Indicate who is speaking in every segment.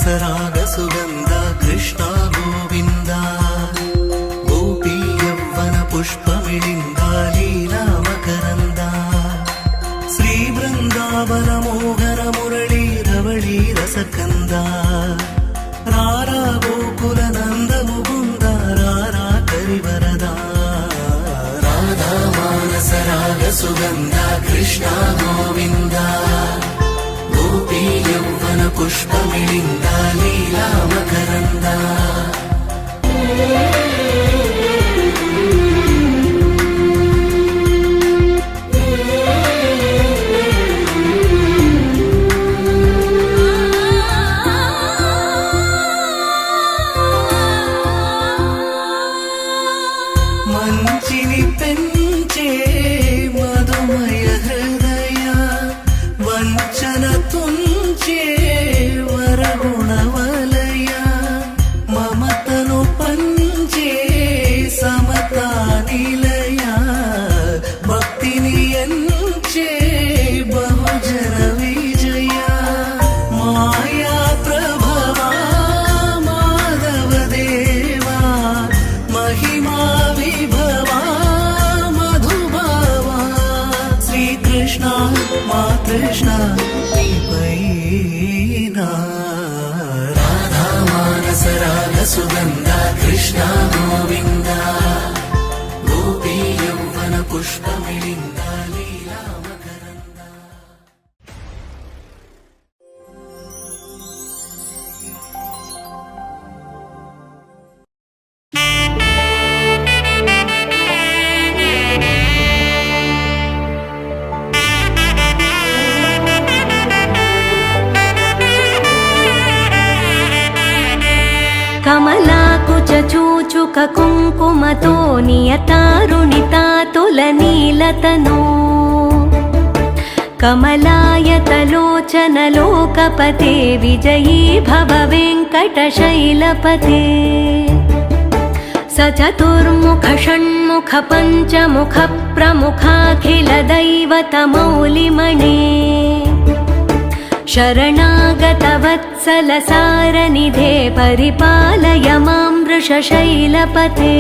Speaker 1: ಮಾನಸರಾಗ ಸುಗಂಧ ಕೃಷ್ಣ ಗೋವಿಂದ ಗೋಪಿ ಯೌವನ ಪುಷ್ಪಮಿಳಿಂದ ಲೀಲಾ ಮಕರಂದ ಶ್ರೀ ಬೃಂದಾವನ ಮೋಹನ ಮುರಳಿ ರವಳಿ ರಸಕಂದ ರಾರ ಗೋಕುಲ ನಂದ ಮುಗುಂದ ರಾರ ಕರಿವರದ ರಾಧಾ ಮಾನಸರಾಗ ಸುಗಂಧ ಕೃಷ್ಣ ಗೋವಿಂದ ಗೋಪಿ ಯೌವನ ಪುಷ್ಪಮಿಳಿಂದ ಲೀಲಾ ಮಕರಂದ మంచిని పెంచే మధుమయ హృదయ వంచన తుంచే వరగుణవలయ మమతను పంచే సమతా నిలయ భక్తిని ఎంచే బహుజన విజయ మాయా ప్రభవా మాధవ దేవా మహిమా విభవా మధుభావా శ్రీకృష్ణ మా కృష్ణ నీపైనా రాధా మానస రాగ సుగంధ కృష్ణ గోవింద గోపీ యౌవన పుష్పమిళింద లీలా మకరంద
Speaker 2: కమలాకుచూచుక కుంకుమతో నియతారుణితాతులనీలతనో కమలాయతలోచనలోకపతే విజయీ భవ వెంకటశైలపతే స చతుర్ముఖ షణ్ముఖ పంచముఖ ప్రముఖాఖిల దైవతమౌలిమణే శరణాగత వత్సల సారనిధే పరిపాలయ మాం వృషశైలపతే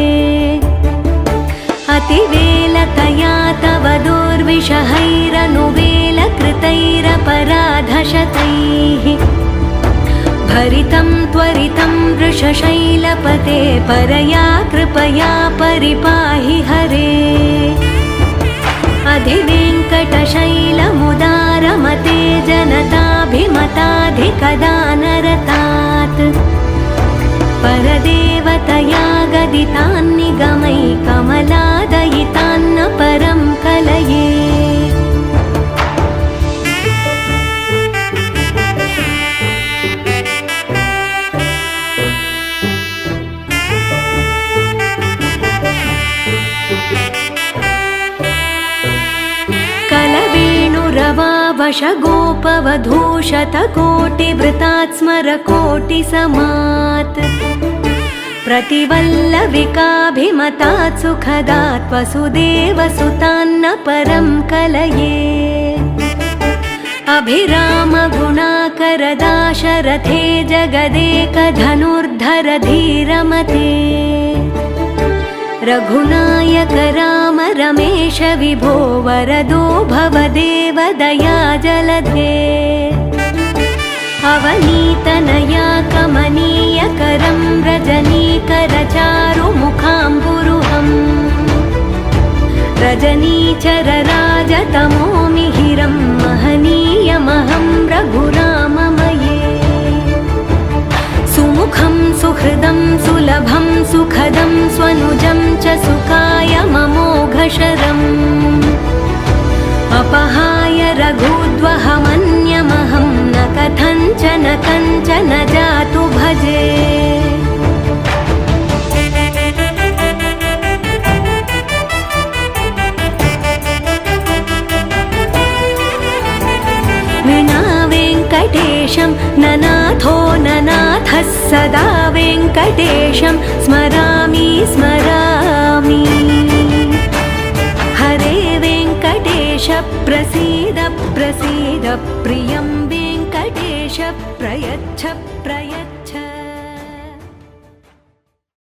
Speaker 2: అతివేలతయా తవ దోర్విషహైరనువేల కృతైరపరాధశతైః భరితం త్వరితం వృషశైలపతే పరయా కృపయా పరిపాహి హరే అధివేంకటశైలముదారమతే జనతాభిమతాధికదానరతాత్ పరదేవతయా గదితాన్నిగమై కమలాదయితాన్న పరం కలయే वशगोपवधूशतकोटिवृतात् स्मरकोटिसमात् प्रतिवल्लविकाभिमतात् सुखदात् वसुदेवसुतान्न परं कलये अभिरामगुणाकरदाशरथे जगदेकधनुर्धर धीरमते रघुनायक राम रमेश विभो वरदो भवदेव दया जलधे अवनीतनया कमनीयकरं रजनीकरचारुमुखाम्बुरुहम् रजनीचरराजतमो मिहिरं महनीयमहं रघुराममये सुमुखं सुहृदं सुलभं सुखदं स्वनुजं च सुखाय ममोघशरम् अपहाय रघुद्वहमन्यमहं न कथञ्चन जातु भजे विना वेङ्कटेशं ननाथो ननाथः सदा वेङ्कटेशं स्मरामि स्मरामि हरे वेङ्कटेश प्रसीद प्रसीद प्रियं वेङ्कटेश प्रयच्छ प्रयच्छ